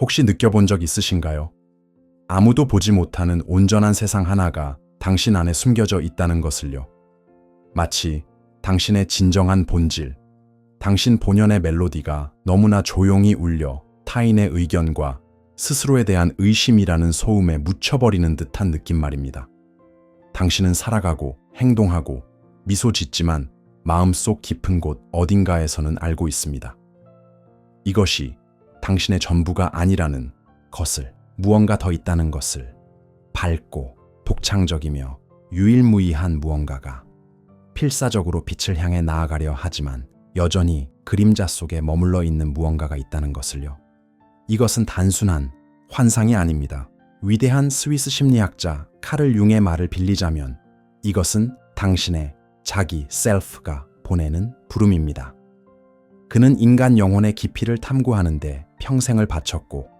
혹시 느껴본 적 있으신가요? 아무도 보지 못하는 온전한 세상 하나가 당신 안에 숨겨져 있다는 것을요. 마치 당신의 진정한 본질, 당신 본연의 멜로디가 너무나 조용히 울려 타인의 의견과 스스로에 대한 의심이라는 소음에 묻혀버리는 듯한 느낌 말입니다. 당신은 살아가고 행동하고 미소 짓지만 마음속 깊은 곳 어딘가에서는 알고 있습니다. 이것이 당신의 전부가 아니라는 것을, 무언가 더 있다는 것을, 밝고 독창적이며 유일무이한 무언가가 필사적으로 빛을 향해 나아가려 하지만 여전히 그림자 속에 머물러 있는 무언가가 있다는 것을요. 이것은 단순한 환상이 아닙니다. 위대한 스위스 심리학자 카를 융의 말을 빌리자면 이것은 당신의 자기 셀프가 보내는 부름입니다. 그는 인간 영혼의 깊이를 탐구하는데 평생을 바쳤고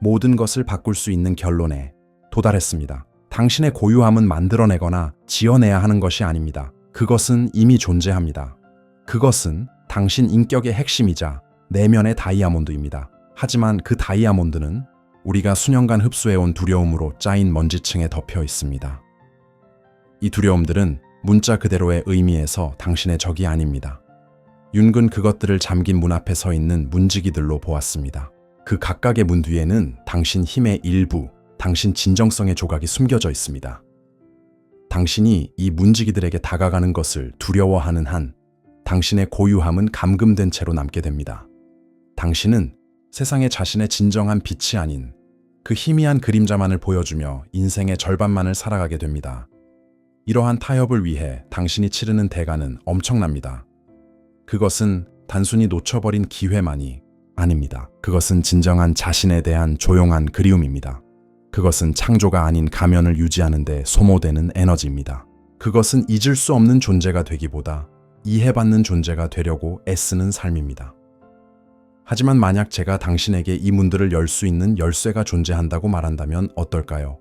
모든 것을 바꿀 수 있는 결론에 도달했습니다. 당신의 고유함은 만들어내거나 지어내야 하는 것이 아닙니다. 그것은 이미 존재합니다. 그것은 당신 인격의 핵심이자 내면의 다이아몬드입니다. 하지만 그 다이아몬드는 우리가 수년간 흡수해온 두려움으로 짜인 먼지층에 덮여 있습니다. 이 두려움들은 문자 그대로의 의미에서 당신의 적이 아닙니다. 윤근 그것들을 잠긴 문 앞에 서 있는 문지기들로 보았습니다. 그 각각의 문 뒤에는 당신 힘의 일부, 당신 진정성의 조각이 숨겨져 있습니다. 당신이 이 문지기들에게 다가가는 것을 두려워하는 한 당신의 고유함은 감금된 채로 남게 됩니다. 당신은 세상에 자신의 진정한 빛이 아닌 그 희미한 그림자만을 보여주며 인생의 절반만을 살아가게 됩니다. 이러한 타협을 위해 당신이 치르는 대가는 엄청납니다. 그것은 단순히 놓쳐버린 기회만이 아닙니다. 그것은 진정한 자신에 대한 조용한 그리움입니다. 그것은 창조가 아닌 가면을 유지하는 데 소모되는 에너지입니다. 그것은 잊을 수 없는 존재가 되기보다 이해받는 존재가 되려고 애쓰는 삶입니다. 하지만 만약 제가 당신에게 이 문들을 열 수 있는 열쇠가 존재한다고 말한다면 어떨까요?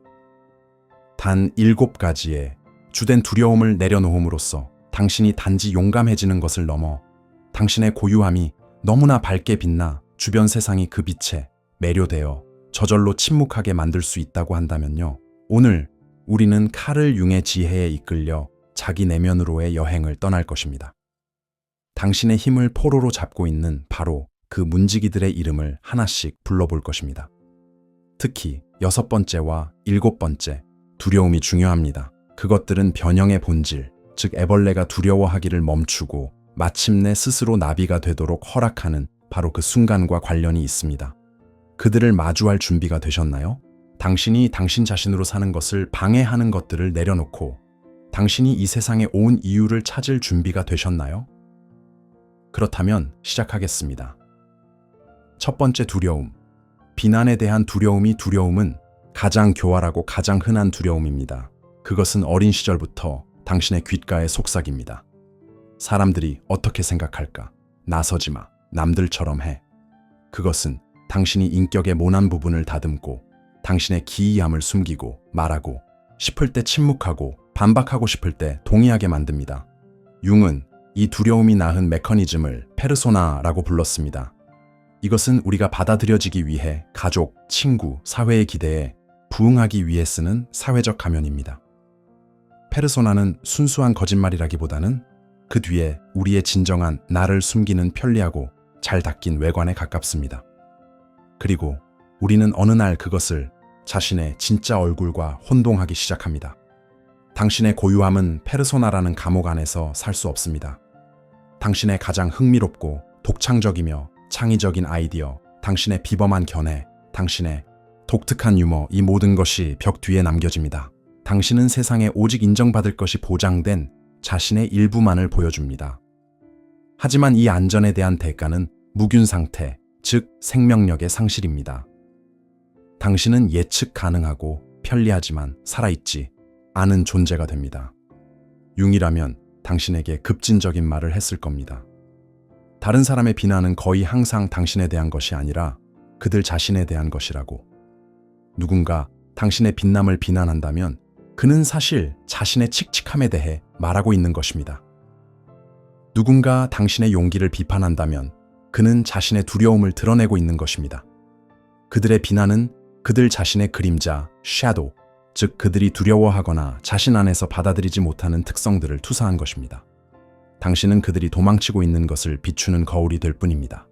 단 7가지의 주된 두려움을 내려놓음으로써 당신이 단지 용감해지는 것을 넘어 당신의 고유함이 너무나 밝게 빛나 주변 세상이 그 빛에 매료되어 저절로 침묵하게 만들 수 있다고 한다면요. 오늘 우리는 카를 융의 지혜에 이끌려 자기 내면으로의 여행을 떠날 것입니다. 당신의 힘을 포로로 잡고 있는 바로 그 문지기들의 이름을 하나씩 불러볼 것입니다. 특히 6번째와 7번째, 두려움이 중요합니다. 그것들은 변형의 본질, 즉 애벌레가 두려워하기를 멈추고 마침내 스스로 나비가 되도록 허락하는 바로 그 순간과 관련이 있습니다. 그들을 마주할 준비가 되셨나요? 당신이 당신 자신으로 사는 것을 방해하는 것들을 내려놓고 당신이 이 세상에 온 이유를 찾을 준비가 되셨나요? 그렇다면 시작하겠습니다. 첫 번째 두려움. 비난에 대한 두려움은 가장 교활하고 가장 흔한 두려움입니다. 그것은 어린 시절부터 당신의 귓가에 속삭입니다. 사람들이 어떻게 생각할까? 나서지 마. 남들처럼 해. 그것은 당신이 인격의 모난 부분을 다듬고 당신의 기이함을 숨기고 말하고 싶을 때 침묵하고 반박하고 싶을 때 동의하게 만듭니다. 융은 이 두려움이 낳은 메커니즘을 페르소나라고 불렀습니다. 이것은 우리가 받아들여지기 위해 가족, 친구, 사회의 기대에 부응하기 위해 쓰는 사회적 가면입니다. 페르소나는 순수한 거짓말이라기보다는 그 뒤에 우리의 진정한 나를 숨기는 편리하고 잘 닦인 외관에 가깝습니다. 그리고 우리는 어느 날 그것을 자신의 진짜 얼굴과 혼동하기 시작합니다. 당신의 고유함은 페르소나라는 감옥 안에서 살 수 없습니다. 당신의 가장 흥미롭고 독창적이며 창의적인 아이디어, 당신의 비범한 견해, 당신의 독특한 유머, 이 모든 것이 벽 뒤에 남겨집니다. 당신은 세상에 오직 인정받을 것이 보장된 자신의 일부만을 보여줍니다. 하지만 이 안전에 대한 대가는 무균 상태, 즉 생명력의 상실입니다. 당신은 예측 가능하고 편리하지만 살아있지 않은 존재가 됩니다. 융이라면 당신에게 급진적인 말을 했을 겁니다. 다른 사람의 비난은 거의 항상 당신에 대한 것이 아니라 그들 자신에 대한 것이라고. 누군가 당신의 빛남을 비난한다면 그는 사실 자신의 칙칙함에 대해 말하고 있는 것입니다. 누군가 당신의 용기를 비판한다면 그는 자신의 두려움을 드러내고 있는 것입니다. 그들의 비난은 그들 자신의 그림자, shadow, 즉 그들이 두려워하거나 자신 안에서 받아들이지 못하는 특성들을 투사한 것입니다. 당신은 그들이 도망치고 있는 것을 비추는 거울이 될 뿐입니다.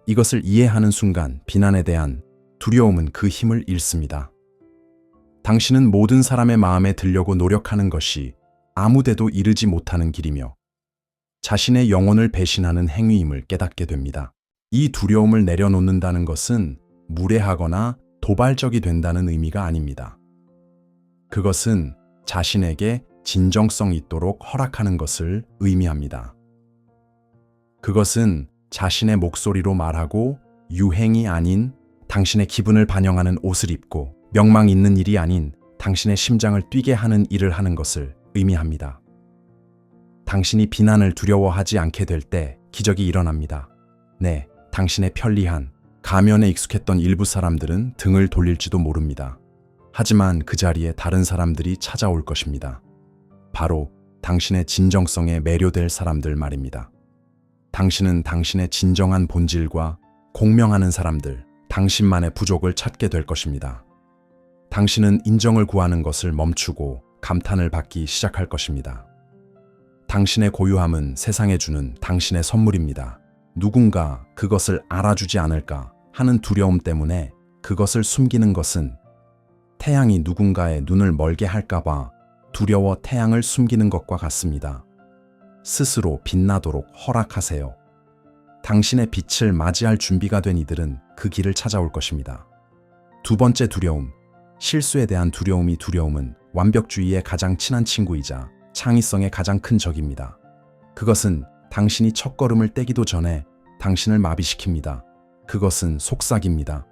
이것을 이해하는 순간 비난에 대한 두려움은 그 힘을 잃습니다. 당신은 모든 사람의 마음에 들려고 노력하는 것이 아무데도 이르지 못하는 길이며 자신의 영혼을 배신하는 행위임을 깨닫게 됩니다. 이 두려움을 내려놓는다는 것은 무례하거나 도발적이 된다는 의미가 아닙니다. 그것은 자신에게 진정성 있도록 허락하는 것을 의미합니다. 그것은 자신의 목소리로 말하고 유행이 아닌 당신의 기분을 반영하는 옷을 입고 명망 있는 일이 아닌 당신의 심장을 뛰게 하는 일을 하는 것을 의미합니다. 당신이 비난을 두려워하지 않게 될 때 기적이 일어납니다. 네, 당신의 편리한 가면에 익숙했던 일부 사람들은 등을 돌릴지도 모릅니다. 하지만 그 자리에 다른 사람들이 찾아올 것입니다. 바로 당신의 진정성에 매료될 사람들 말입니다. 당신은 당신의 진정한 본질과 공명하는 사람들, 당신만의 부족을 찾게 될 것입니다. 당신은 인정을 구하는 것을 멈추고 감탄을 받기 시작할 것입니다. 당신의 고유함은 세상에 주는 당신의 선물입니다. 누군가 그것을 알아주지 않을까 하는 두려움 때문에 그것을 숨기는 것은 태양이 누군가의 눈을 멀게 할까봐 두려워 태양을 숨기는 것과 같습니다. 스스로 빛나도록 허락하세요. 당신의 빛을 맞이할 준비가 된 이들은 그 길을 찾아올 것입니다. 두 번째 두려움, 실수에 대한 두려움은 완벽주의의 가장 친한 친구이자 창의성의 가장 큰 적입니다. 그것은 당신이 첫걸음을 떼기도 전에 당신을 마비시킵니다. 그것은 속삭입니다.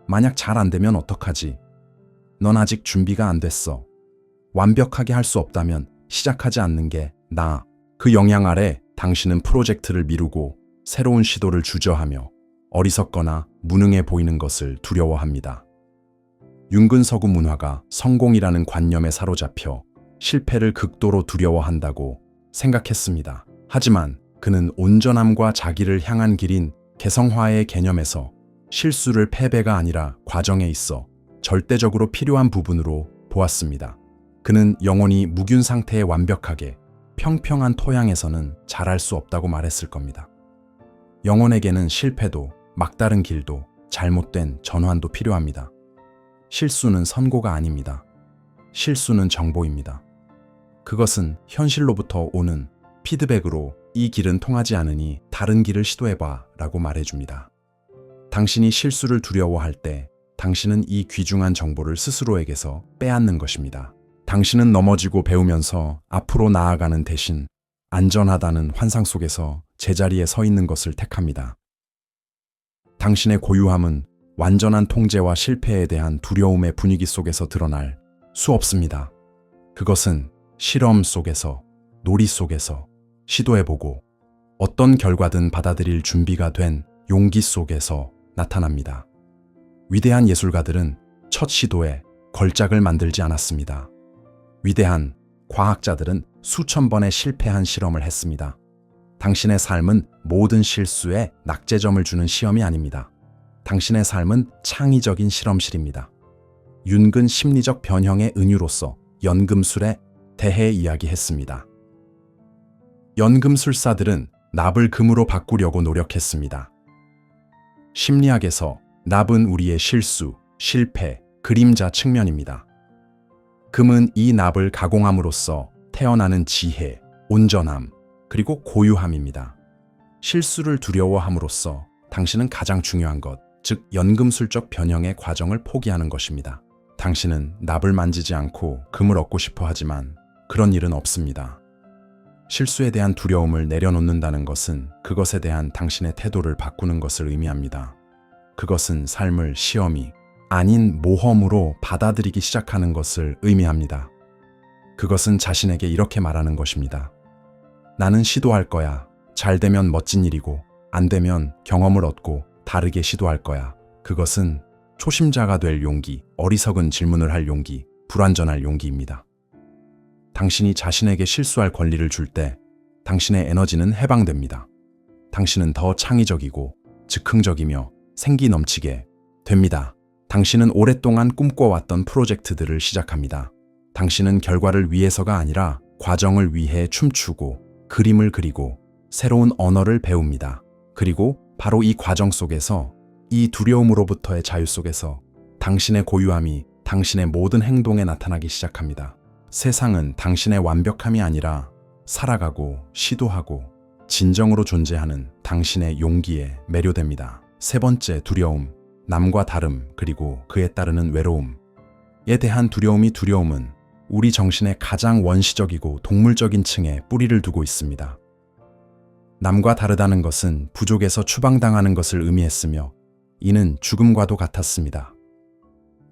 만약 잘 안 되면 어떡하지? 넌 아직 준비가 안 됐어. 완벽하게 할 수 없다면 시작하지 않는 게 나아. 그 영향 아래 당신은 프로젝트를 미루고 새로운 시도를 주저하며 어리석거나 무능해 보이는 것을 두려워합니다. 윤근서구 문화가 성공이라는 관념에 사로잡혀 실패를 극도로 두려워한다고 생각했습니다. 하지만 그는 온전함과 자기를 향한 길인 개성화의 개념에서 실수를 패배가 아니라 과정에 있어 절대적으로 필요한 부분으로 보았습니다. 그는 영혼이 무균 상태에 완벽하게 평평한 토양에서는 자랄 수 없다고 말했을 겁니다. 영혼에게는 실패도, 막다른 길도, 잘못된 전환도 필요합니다. 실수는 선고가 아닙니다. 실수는 정보입니다. 그것은 현실로부터 오는 피드백으로 이 길은 통하지 않으니 다른 길을 시도해봐 라고 말해줍니다. 당신이 실수를 두려워할 때 당신은 이 귀중한 정보를 스스로에게서 빼앗는 것입니다. 당신은 넘어지고 배우면서 앞으로 나아가는 대신 안전하다는 환상 속에서 제자리에 서 있는 것을 택합니다. 당신의 고유함은 완전한 통제와 실패에 대한 두려움의 분위기 속에서 드러날 수 없습니다. 그것은 실험 속에서, 놀이 속에서 시도해보고 어떤 결과든 받아들일 준비가 된 용기 속에서 나타납니다. 위대한 예술가들은 첫 시도에 걸작을 만들지 않았습니다. 위대한 과학자들은 수천 번의 실패한 실험을 했습니다. 당신의 삶은 모든 실수에 낙제점을 주는 시험이 아닙니다. 당신의 삶은 창의적인 실험실입니다. 윤근 심리적 변형의 은유로서 연금술에 대해 이야기했습니다. 연금술사들은 납을 금으로 바꾸려고 노력했습니다. 심리학에서 납은 우리의 실수, 실패, 그림자 측면입니다. 금은 이 납을 가공함으로써 태어나는 지혜, 온전함, 그리고 고유함입니다. 실수를 두려워함으로써 당신은 가장 중요한 것, 즉 연금술적 변형의 과정을 포기하는 것입니다. 당신은 납을 만지지 않고 금을 얻고 싶어 하지만 그런 일은 없습니다. 실수에 대한 두려움을 내려놓는다는 것은 그것에 대한 당신의 태도를 바꾸는 것을 의미합니다. 그것은 삶을 시험이 아닌 모험으로 받아들이기 시작하는 것을 의미합니다. 그것은 자신에게 이렇게 말하는 것입니다. 나는 시도할 거야. 잘 되면 멋진 일이고 안 되면 경험을 얻고 다르게 시도할 거야. 그것은 초심자가 될 용기, 어리석은 질문을 할 용기, 불완전할 용기입니다. 당신이 자신에게 실수할 권리를 줄 때 당신의 에너지는 해방됩니다. 당신은 더 창의적이고 즉흥적이며 생기 넘치게 됩니다. 당신은 오랫동안 꿈꿔왔던 프로젝트들을 시작합니다. 당신은 결과를 위해서가 아니라 과정을 위해 춤추고 그림을 그리고 새로운 언어를 배웁니다. 그리고 바로 이 과정 속에서, 이 두려움으로부터의 자유 속에서 당신의 고유함이 당신의 모든 행동에 나타나기 시작합니다. 세상은 당신의 완벽함이 아니라 살아가고 시도하고 진정으로 존재하는 당신의 용기에 매료됩니다. 세 번째, 두려움, 남과 다름, 그리고 그에 따르는 외로움에 대한 두려움은 우리 정신의 가장 원시적이고 동물적인 층에 뿌리를 두고 있습니다. 남과 다르다는 것은 부족에서 추방당하는 것을 의미했으며 이는 죽음과도 같았습니다.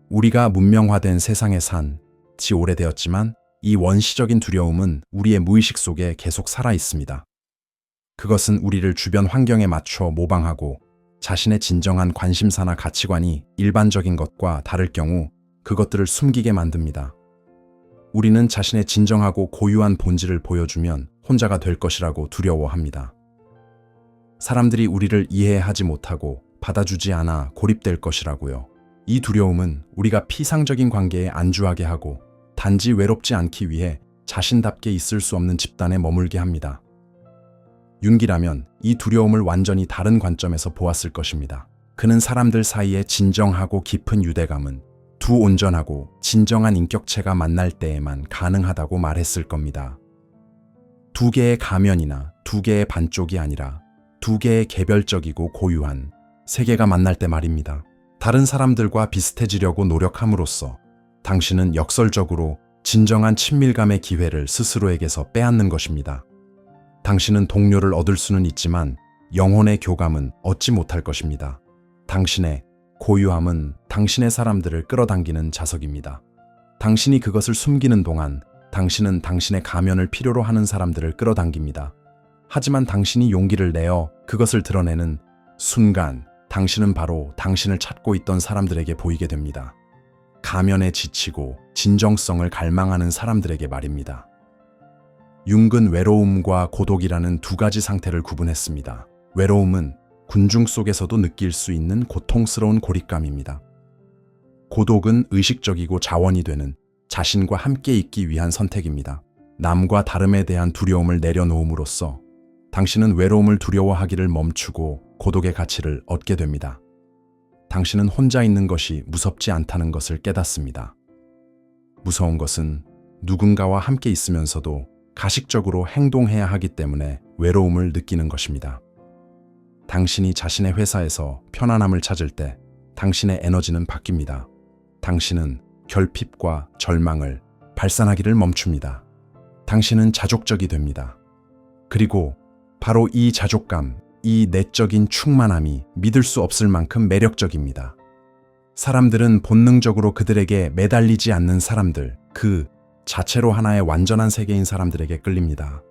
우리가 문명화된 세상에 산 지 오래되었지만 이 원시적인 두려움은 우리의 무의식 속에 계속 살아 있습니다. 그것은 우리를 주변 환경에 맞춰 모방하고 자신의 진정한 관심사나 가치관이 일반적인 것과 다를 경우 그것들을 숨기게 만듭니다. 우리는 자신의 진정하고 고유한 본질을 보여주면 혼자가 될 것이라고 두려워합니다. 사람들이 우리를 이해하지 못하고 받아주지 않아 고립될 것이라고요. 이 두려움은 우리가 피상적인 관계에 안주하게 하고 단지 외롭지 않기 위해 자신답게 있을 수 없는 집단에 머물게 합니다. 윤기라면 이 두려움을 완전히 다른 관점에서 보았을 것입니다. 그는 사람들 사이에 진정하고 깊은 유대감은 두 온전하고 진정한 인격체가 만날 때에만 가능하다고 말했을 겁니다. 두 개의 가면이나 두 개의 반쪽이 아니라 두 개의 개별적이고 고유한 세계가 만날 때 말입니다. 다른 사람들과 비슷해지려고 노력함으로써 당신은 역설적으로 진정한 친밀감의 기회를 스스로에게서 빼앗는 것입니다. 당신은 동료를 얻을 수는 있지만 영혼의 교감은 얻지 못할 것입니다. 당신의 고유함은 당신의 사람들을 끌어당기는 자석입니다. 당신이 그것을 숨기는 동안 당신은 당신의 가면을 필요로 하는 사람들을 끌어당깁니다. 하지만 당신이 용기를 내어 그것을 드러내는 순간 당신은 바로 당신을 찾고 있던 사람들에게 보이게 됩니다. 가면에 지치고 진정성을 갈망하는 사람들에게 말입니다. 융은 외로움과 고독이라는 두 가지 상태를 구분했습니다. 외로움은 군중 속에서도 느낄 수 있는 고통스러운 고립감입니다. 고독은 의식적이고 자원이 되는 자신과 함께 있기 위한 선택입니다. 남과 다름에 대한 두려움을 내려놓음으로써 당신은 외로움을 두려워하기를 멈추고 고독의 가치를 얻게 됩니다. 당신은 혼자 있는 것이 무섭지 않다는 것을 깨닫습니다. 무서운 것은 누군가와 함께 있으면서도 가식적으로 행동해야 하기 때문에 외로움을 느끼는 것입니다. 당신이 자신의 회사에서 편안함을 찾을 때 당신의 에너지는 바뀝니다. 당신은 결핍과 절망을 발산하기를 멈춥니다. 당신은 자족적이 됩니다. 그리고 바로 이 자족감, 이 내적인 충만함이 믿을 수 없을 만큼 매력적입니다. 사람들은 본능적으로 그들에게 매달리지 않는 사람들, 그 자체로 하나의 완전한 세계인 사람들에게 끌립니다.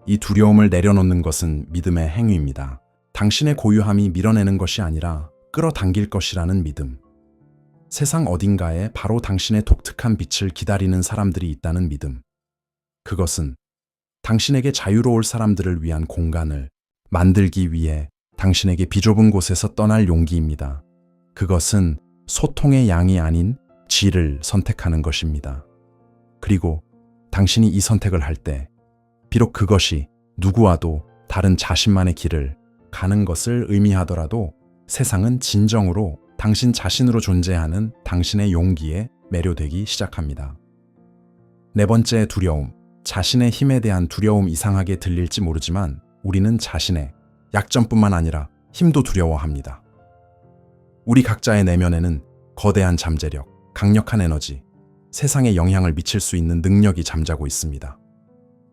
이 두려움을 내려놓는 것은 믿음의 행위입니다. 당신의 고유함이 밀어내는 것이 아니라 끌어당길 것이라는 믿음. 세상 어딘가에 바로 당신의 독특한 빛을 기다리는 사람들이 있다는 믿음. 그것은 당신에게 자유로울 사람들을 위한 공간을 만들기 위해 당신에게 비좁은 곳에서 떠날 용기입니다. 그것은 소통의 양이 아닌 질을 선택하는 것입니다. 그리고 당신이 이 선택을 할 때 비록 그것이 누구와도 다른 자신만의 길을 가는 것을 의미하더라도 세상은 진정으로 당신 자신으로 존재하는 당신의 용기에 매료되기 시작합니다. 네 번째, 두려움. 자신의 힘에 대한 두려움. 이상하게 들릴지 모르지만 우리는 자신의 약점뿐만 아니라 힘도 두려워합니다. 우리 각자의 내면에는 거대한 잠재력, 강력한 에너지, 세상에 영향을 미칠 수 있는 능력이 잠자고 있습니다.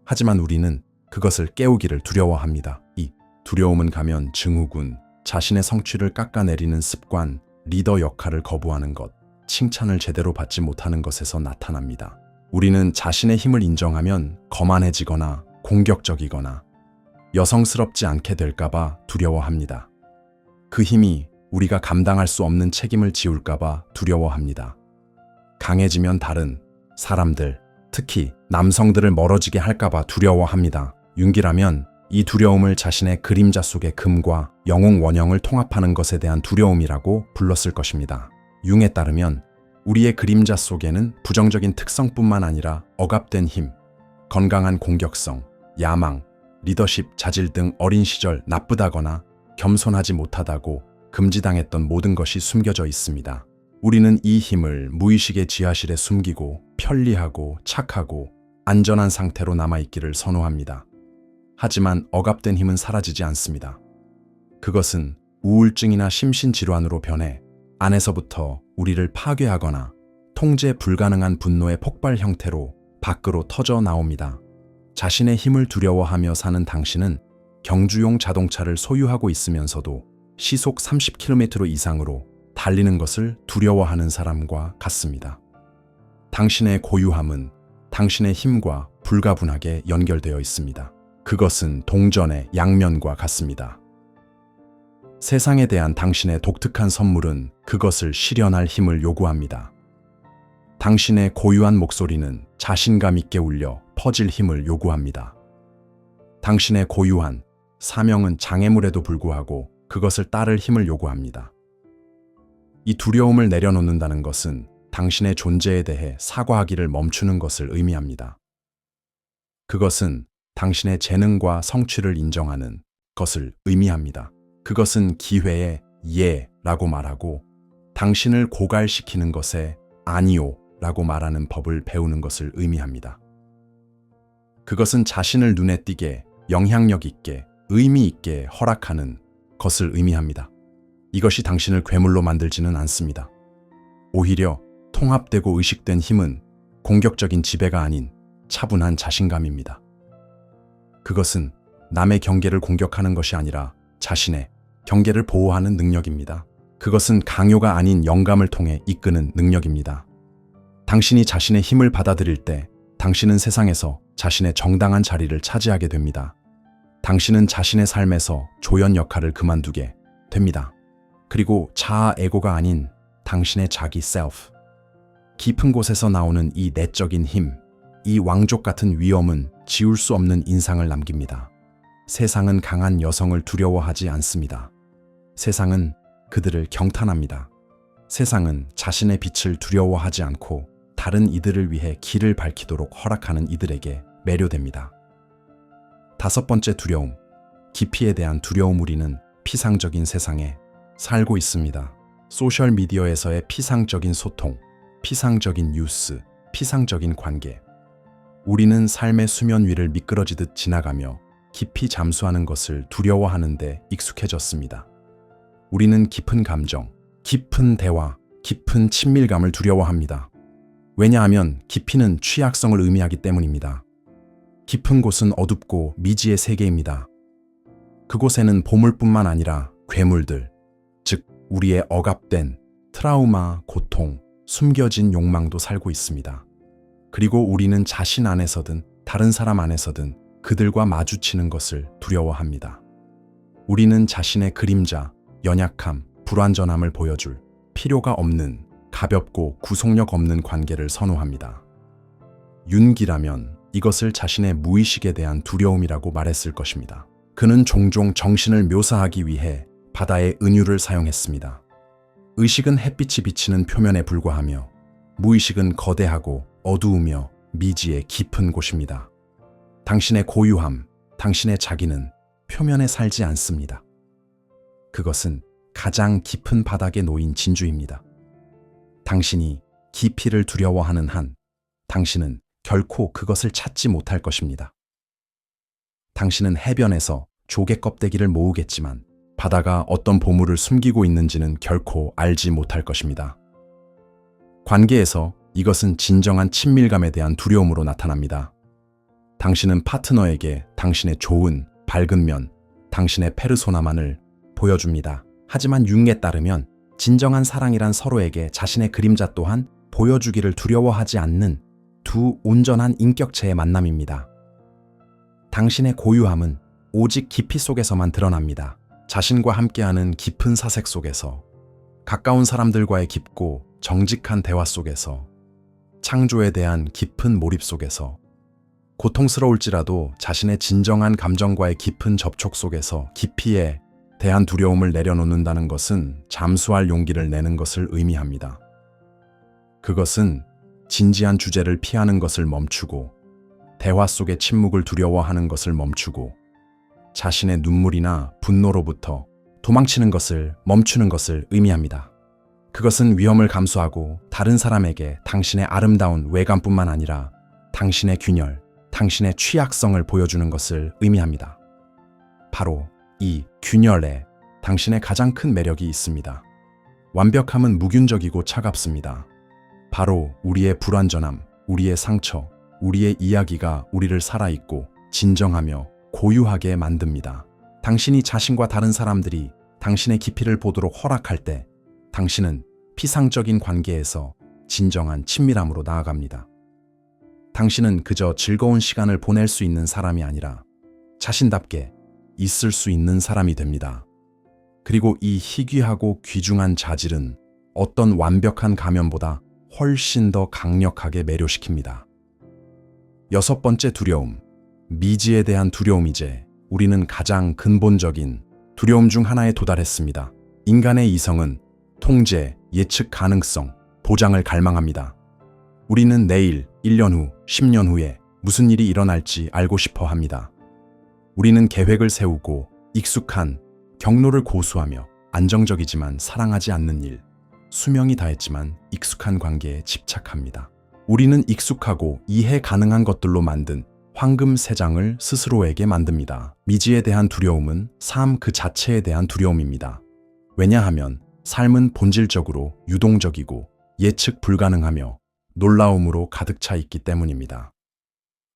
하지만 우리는 그것을 깨우기를 두려워합니다. 이 두려움은 가면 증후군, 자신의 성취를 깎아내리는 습관, 리더 역할을 거부하는 것, 칭찬을 제대로 받지 못하는 것에서 나타납니다. 우리는 자신의 힘을 인정하면 거만해지거나 공격적이거나 여성스럽지 않게 될까봐 두려워합니다. 그 힘이 우리가 감당할 수 없는 책임을 지울까봐 두려워합니다. 강해지면 다른 사람들, 특히 남성들을 멀어지게 할까봐 두려워합니다. 윤기라면 이 두려움을 자신의 그림자 속의 금과 영웅 원형을 통합하는 것에 대한 두려움이라고 불렀을 것입니다. 융에 따르면 우리의 그림자 속에는 부정적인 특성뿐만 아니라 억압된 힘, 건강한 공격성, 야망, 리더십, 자질 등 어린 시절 나쁘다거나 겸손하지 못하다고 금지당했던 모든 것이 숨겨져 있습니다. 우리는 이 힘을 무의식의 지하실에 숨기고 편리하고 착하고 안전한 상태로 남아있기를 선호합니다. 하지만 억압된 힘은 사라지지 않습니다. 그것은 우울증이나 심신질환으로 변해 안에서부터 우리를 파괴하거나 통제 불가능한 분노의 폭발 형태로 밖으로 터져 나옵니다. 자신의 힘을 두려워하며 사는 당신은 경주용 자동차를 소유하고 있으면서도 시속 30km 이상으로 달리는 것을 두려워하는 사람과 같습니다. 당신의 고유함은 당신의 힘과 불가분하게 연결되어 있습니다. 그것은 동전의 양면과 같습니다. 세상에 대한 당신의 독특한 선물은 그것을 실현할 힘을 요구합니다. 당신의 고유한 목소리는 자신감 있게 울려 퍼질 힘을 요구합니다. 당신의 고유한 사명은 장애물에도 불구하고 그것을 따를 힘을 요구합니다. 이 두려움을 내려놓는다는 것은 당신의 존재에 대해 사과하기를 멈추는 것을 의미합니다. 그것은 당신의 재능과 성취를 인정하는 것을 의미합니다. 그것은 기회의 예라고 말하고 당신을 고갈시키는 것에 아니오 라고 말하는 법을 배우는 것을 의미합니다. 그것은 자신을 눈에 띄게 영향력 있게 의미 있게 허락하는 것을 의미합니다. 이것이 당신을 괴물로 만들지는 않습니다. 오히려 통합되고 의식된 힘은 공격적인 지배가 아닌 차분한 자신감입니다. 그것은 남의 경계를 공격하는 것이 아니라 자신의 경계를 보호하는 능력입니다. 그것은 강요가 아닌 영감을 통해 이끄는 능력입니다. 당신이 자신의 힘을 받아들일 때 당신은 세상에서 자신의 정당한 자리를 차지하게 됩니다. 당신은 자신의 삶에서 조연 역할을 그만두게 됩니다. 그리고 자아 에고가 아닌 당신의 자기 셀프, 깊은 곳에서 나오는 이 내적인 힘, 이 왕족 같은 위엄은 지울 수 없는 인상을 남깁니다. 세상은 강한 여성을 두려워하지 않습니다. 세상은 그들을 경탄합니다. 세상은 자신의 빛을 두려워하지 않고 다른 이들을 위해 길을 밝히도록 허락하는 이들에게 매료됩니다. 다섯 번째 두려움, 깊이에 대한 두려움. 우리는 피상적인 세상에 살고 있습니다. 소셜미디어에서의 피상적인 소통, 피상적인 뉴스, 피상적인 관계. 우리는 삶의 수면 위를 미끄러지듯 지나가며 깊이 잠수하는 것을 두려워하는데 익숙해졌습니다. 우리는 깊은 감정, 깊은 대화, 깊은 친밀감을 두려워합니다. 왜냐하면 깊이는 취약성을 의미하기 때문입니다. 깊은 곳은 어둡고 미지의 세계입니다. 그곳에는 보물뿐만 아니라 괴물들, 즉 우리의 억압된 트라우마, 고통, 숨겨진 욕망도 살고 있습니다. 그리고 우리는 자신 안에서든 다른 사람 안에서든 그들과 마주치는 것을 두려워합니다. 우리는 자신의 그림자, 연약함, 불완전함을 보여줄 필요가 없는 가볍고 구속력 없는 관계를 선호합니다. 윤기라면 이것을 자신의 무의식에 대한 두려움이라고 말했을 것입니다. 그는 종종 정신을 묘사하기 위해 바다의 은유를 사용했습니다. 의식은 햇빛이 비치는 표면에 불과하며 무의식은 거대하고 어두우며 미지의 깊은 곳입니다. 당신의 고유함, 당신의 자기는 표면에 살지 않습니다. 그것은 가장 깊은 바닥에 놓인 진주입니다. 당신이 깊이를 두려워하는 한, 당신은 결코 그것을 찾지 못할 것입니다. 당신은 해변에서 조개 껍데기를 모으겠지만 바다가 어떤 보물을 숨기고 있는지는 결코 알지 못할 것입니다. 관계에서 이것은 진정한 친밀감에 대한 두려움으로 나타납니다. 당신은 파트너에게 당신의 좋은, 밝은 면, 당신의 페르소나만을 보여줍니다. 하지만 융에 따르면 진정한 사랑이란 서로에게 자신의 그림자 또한 보여주기를 두려워하지 않는 두 온전한 인격체의 만남입니다. 당신의 고유함은 오직 깊이 속에서만 드러납니다. 자신과 함께하는 깊은 사색 속에서, 가까운 사람들과의 깊고 정직한 대화 속에서, 창조에 대한 깊은 몰입 속에서, 고통스러울지라도 자신의 진정한 감정과의 깊은 접촉 속에서 깊이에 대한 두려움을 내려놓는다는 것은 잠수할 용기를 내는 것을 의미합니다. 그것은 진지한 주제를 피하는 것을 멈추고 대화 속의 침묵을 두려워하는 것을 멈추고 자신의 눈물이나 분노로부터 도망치는 것을 멈추는 것을 의미합니다. 그것은 위험을 감수하고 다른 사람에게 당신의 아름다운 외관뿐만 아니라 당신의 균열, 당신의 취약성을 보여주는 것을 의미합니다. 바로 이 균열에 당신의 가장 큰 매력이 있습니다. 완벽함은 무균적이고 차갑습니다. 바로 우리의 불완전함, 우리의 상처, 우리의 이야기가 우리를 살아있고 진정하며 고유하게 만듭니다. 당신이 자신과 다른 사람들이 당신의 깊이를 보도록 허락할 때 당신은 피상적인 관계에서 진정한 친밀함으로 나아갑니다. 당신은 그저 즐거운 시간을 보낼 수 있는 사람이 아니라 자신답게 있을 수 있는 사람이 됩니다. 그리고 이 희귀하고 귀중한 자질은 어떤 완벽한 가면보다 훨씬 더 강력하게 매료시킵니다. 6번째 두려움, 미지에 대한 두려움이제 우리는 가장 근본적인 두려움 중 하나에 도달했습니다. 인간의 이성은 통제, 예측 가능성, 보장을 갈망합니다. 우리는 내일, 1년 후, 10년 후에 무슨 일이 일어날지 알고 싶어 합니다. 우리는 계획을 세우고 익숙한 경로를 고수하며 안정적이지만 사랑하지 않는 일, 수명이 다했지만 익숙한 관계에 집착합니다. 우리는 익숙하고 이해 가능한 것들로 만든 황금 세 장을 스스로에게 만듭니다. 미지에 대한 두려움은 삶 그 자체에 대한 두려움입니다. 왜냐하면 삶은 본질적으로 유동적이고 예측 불가능하며 놀라움으로 가득 차 있기 때문입니다.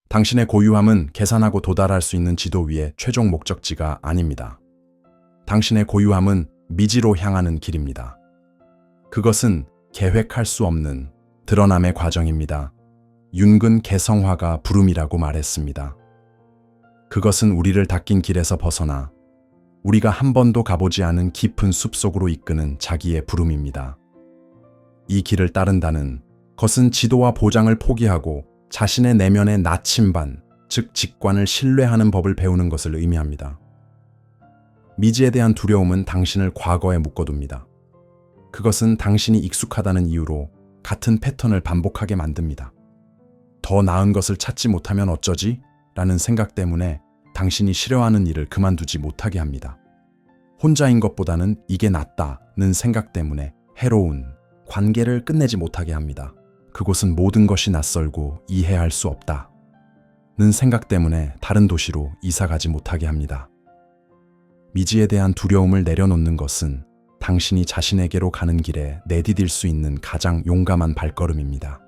당신의 고유함은 계산하고 도달할 수 있는 지도 위의 최종 목적지가 아닙니다. 당신의 고유함은 미지로 향하는 길입니다. 그것은 계획할 수 없는 드러남의 과정입니다. 윤근 개성화가 부름이라고 말했습니다. 그것은 우리를 닦인 길에서 벗어나 우리가 한 번도 가보지 않은 깊은 숲속으로 이끄는 자기의 부름입니다. 이 길을 따른다는 것은 지도와 보장을 포기하고 자신의 내면의 나침반, 즉 직관을 신뢰하는 법을 배우는 것을 의미합니다. 미지에 대한 두려움은 당신을 과거에 묶어둡니다. 그것은 당신이 익숙하다는 이유로 같은 패턴을 반복하게 만듭니다. 더 나은 것을 찾지 못하면 어쩌지? 라는 생각 때문에 당신이 싫어하는 일을 그만두지 못하게 합니다. 혼자인 것보다는 이게 낫다는 생각 때문에 해로운 관계를 끝내지 못하게 합니다. 그곳은 모든 것이 낯설고 이해할 수 없다는 생각 때문에 다른 도시로 이사가지 못하게 합니다. 미지에 대한 두려움을 내려놓는 것은 당신이 자신에게로 가는 길에 내디딜 수 있는 가장 용감한 발걸음입니다.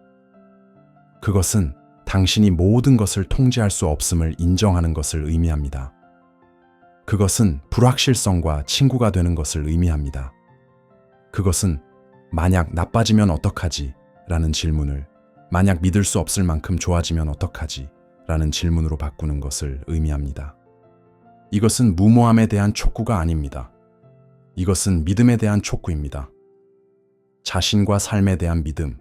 그것은 당신이 모든 것을 통제할 수 없음을 인정하는 것을 의미합니다. 그것은 불확실성과 친구가 되는 것을 의미합니다. 그것은 만약 나빠지면 어떡하지? 라는 질문을 만약 믿을 수 없을 만큼 좋아지면 어떡하지? 라는 질문으로 바꾸는 것을 의미합니다. 이것은 무모함에 대한 촉구가 아닙니다. 이것은 믿음에 대한 촉구입니다. 자신과 삶에 대한 믿음.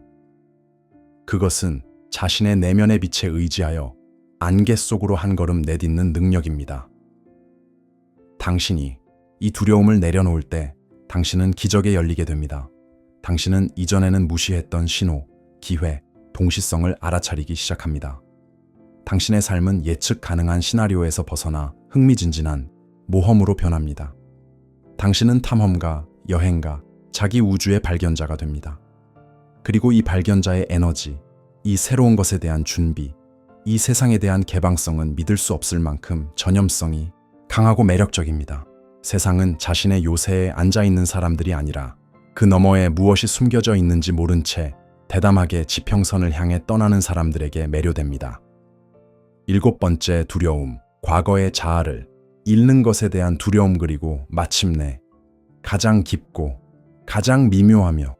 그것은 자신의 내면의 빛에 의지하여 안개 속으로 한 걸음 내딛는 능력입니다. 당신이 이 두려움을 내려놓을 때 당신은 기적에 열리게 됩니다. 당신은 이전에는 무시했던 신호, 기회, 동시성을 알아차리기 시작합니다. 당신의 삶은 예측 가능한 시나리오에서 벗어나 흥미진진한 모험으로 변합니다. 당신은 탐험가, 여행가, 자기 우주의 발견자가 됩니다. 그리고 이 발견자의 에너지, 이 새로운 것에 대한 준비, 이 세상에 대한 개방성은 믿을 수 없을 만큼 전염성이 강하고 매력적입니다. 세상은 자신의 요새에 앉아있는 사람들이 아니라 그 너머에 무엇이 숨겨져 있는지 모른 채 대담하게 지평선을 향해 떠나는 사람들에게 매료됩니다. 7번째 두려움, 과거의 자아를 잃는 것에 대한 두려움 그리고 마침내 가장 깊고 가장 미묘하며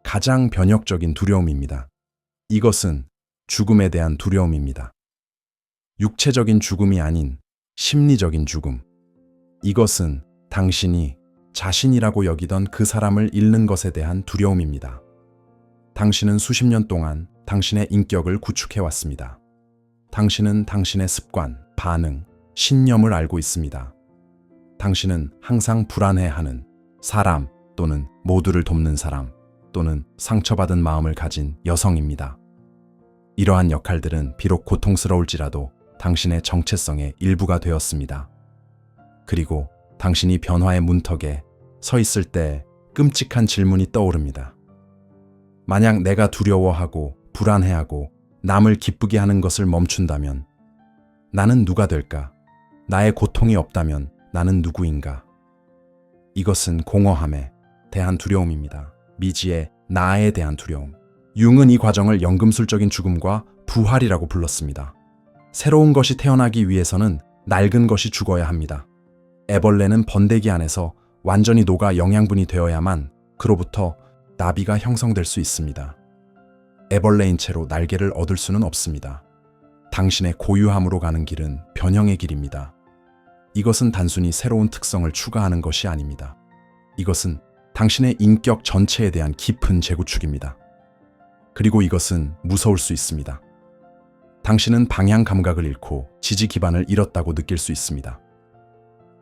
가장 변혁적인 두려움입니다. 이것은 죽음에 대한 두려움입니다. 육체적인 죽음이 아닌 심리적인 죽음. 이것은 당신이 자신이라고 여기던 그 사람을 잃는 것에 대한 두려움입니다. 당신은 수십 년 동안 당신의 인격을 구축해왔습니다. 당신은 당신의 습관, 반응, 신념을 알고 있습니다. 당신은 항상 불안해하는 사람 또는 모두를 돕는 사람 또는 상처받은 마음을 가진 여성입니다. 이러한 역할들은 비록 고통스러울지라도 당신의 정체성의 일부가 되었습니다. 그리고 당신이 변화의 문턱에 서 있을 때 끔찍한 질문이 떠오릅니다. 만약 내가 두려워하고 불안해하고 남을 기쁘게 하는 것을 멈춘다면 나는 누가 될까? 나의 고통이 없다면 나는 누구인가? 이것은 공허함에 대한 두려움입니다. 미지의 나에 대한 두려움. 융은 이 과정을 연금술적인 죽음과 부활이라고 불렀습니다. 새로운 것이 태어나기 위해서는 낡은 것이 죽어야 합니다. 애벌레는 번데기 안에서 완전히 녹아 영양분이 되어야만 그로부터 나비가 형성될 수 있습니다. 애벌레인 채로 날개를 얻을 수는 없습니다. 당신의 고유함으로 가는 길은 변형의 길입니다. 이것은 단순히 새로운 특성을 추가하는 것이 아닙니다. 이것은 당신의 인격 전체에 대한 깊은 재구축입니다. 그리고 이것은 무서울 수 있습니다. 당신은 방향 감각을 잃고 지지 기반을 잃었다고 느낄 수 있습니다.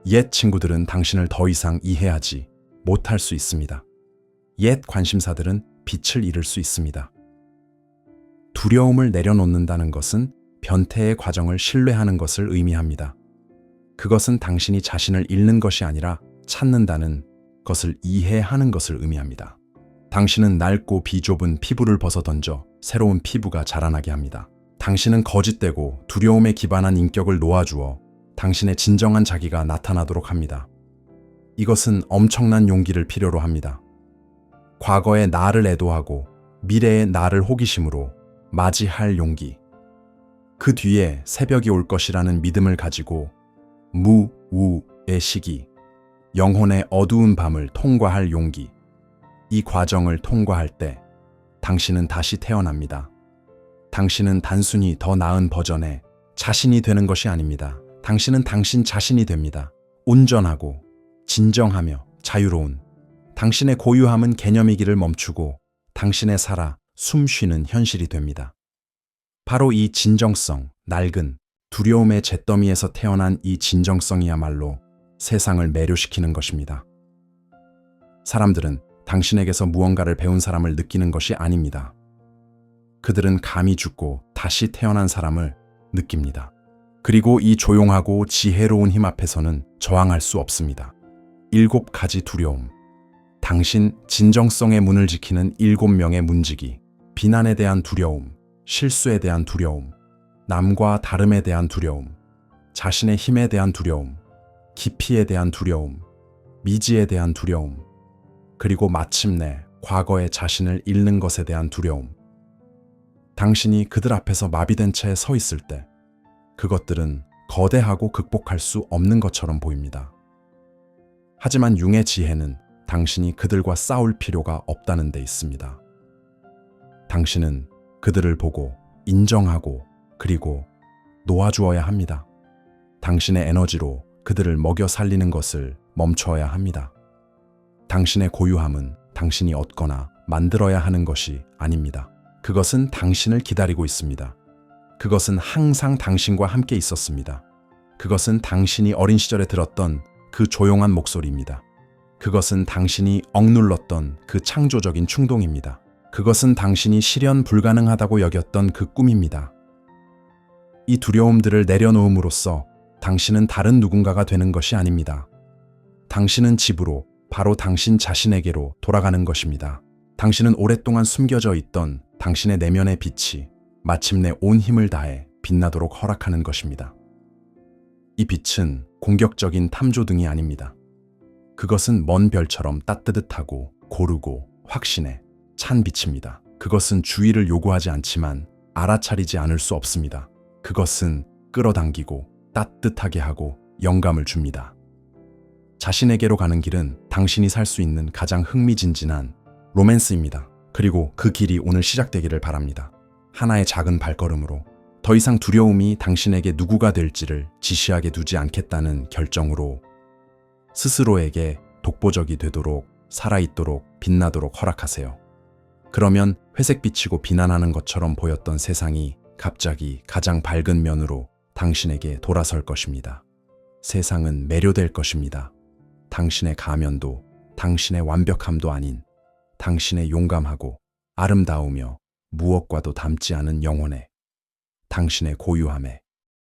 옛 친구들은 당신을 더 이상 이해하지 못할 수 있습니다. 옛 관심사들은 빛을 잃을 수 있습니다. 두려움을 내려놓는다는 것은 변태의 과정을 신뢰하는 것을 의미합니다. 그것은 당신이 자신을 잃는 것이 아니라 찾는다는 것을 이해하는 것을 의미합니다. 당신은 낡고 비좁은 피부를 벗어던져 새로운 피부가 자라나게 합니다. 당신은 거짓되고 두려움에 기반한 인격을 놓아주어 당신의 진정한 자기가 나타나도록 합니다. 이것은 엄청난 용기를 필요로 합니다. 과거의 나를 애도하고 미래의 나를 호기심으로 맞이할 용기. 그 뒤에 새벽이 올 것이라는 믿음을 가지고 무우의 시기, 영혼의 어두운 밤을 통과할 용기. 이 과정을 통과할 때 당신은 다시 태어납니다. 당신은 단순히 더 나은 버전의 자신이 되는 것이 아닙니다. 당신은 당신 자신이 됩니다. 온전하고 진정하며 자유로운 당신의 고유함은 개념이기를 멈추고 당신의 살아 숨쉬는 현실이 됩니다. 바로 이 진정성, 낡은 두려움의 잿더미에서 태어난 이 진정성이야말로 세상을 매료시키는 것입니다. 사람들은 당신에게서 무언가를 배운 사람을 느끼는 것이 아닙니다. 그들은 감히 죽고 다시 태어난 사람을 느낍니다. 그리고 이 조용하고 지혜로운 힘 앞에서는 저항할 수 없습니다. 7가지 두려움. 당신 진정성의 문을 지키는 7명의 문지기. 비난에 대한 두려움, 실수에 대한 두려움, 남과 다름에 대한 두려움, 자신의 힘에 대한 두려움, 깊이에 대한 두려움, 미지에 대한 두려움, 그리고 마침내 과거의 자신을 잃는 것에 대한 두려움. 당신이 그들 앞에서 마비된 채 서 있을 때 그것들은 거대하고 극복할 수 없는 것처럼 보입니다. 하지만 융의 지혜는 당신이 그들과 싸울 필요가 없다는 데 있습니다. 당신은 그들을 보고 인정하고 그리고 놓아주어야 합니다. 당신의 에너지로 그들을 먹여 살리는 것을 멈춰야 합니다. 당신의 고유함은 당신이 얻거나 만들어야 하는 것이 아닙니다. 그것은 당신을 기다리고 있습니다. 그것은 항상 당신과 함께 있었습니다. 그것은 당신이 어린 시절에 들었던 그 조용한 목소리입니다. 그것은 당신이 억눌렀던 그 창조적인 충동입니다. 그것은 당신이 실현 불가능하다고 여겼던 그 꿈입니다. 이 두려움들을 내려놓음으로써 당신은 다른 누군가가 되는 것이 아닙니다. 당신은 집으로, 바로 당신 자신에게로 돌아가는 것입니다. 당신은 오랫동안 숨겨져 있던 당신의 내면의 빛이 마침내 온 힘을 다해 빛나도록 허락하는 것입니다. 이 빛은 공격적인 탐조등이 아닙니다. 그것은 먼 별처럼 따뜻하고 고르고 확신에 찬 빛입니다. 그것은 주의를 요구하지 않지만 알아차리지 않을 수 없습니다. 그것은 끌어당기고 따뜻하게 하고 영감을 줍니다. 자신에게로 가는 길은 당신이 살 수 있는 가장 흥미진진한 로맨스입니다. 그리고 그 길이 오늘 시작되기를 바랍니다. 하나의 작은 발걸음으로 더 이상 두려움이 당신에게 누구가 될지를 지시하게 두지 않겠다는 결정으로 스스로에게 독보적이 되도록 살아있도록 빛나도록 허락하세요. 그러면 회색빛이고 비난하는 것처럼 보였던 세상이 갑자기 가장 밝은 면으로 당신에게 돌아설 것입니다. 세상은 매료될 것입니다. 당신의 가면도, 당신의 완벽함도 아닌 당신의 용감하고 아름다우며 무엇과도 닮지 않은 영혼에, 당신의 고유함에,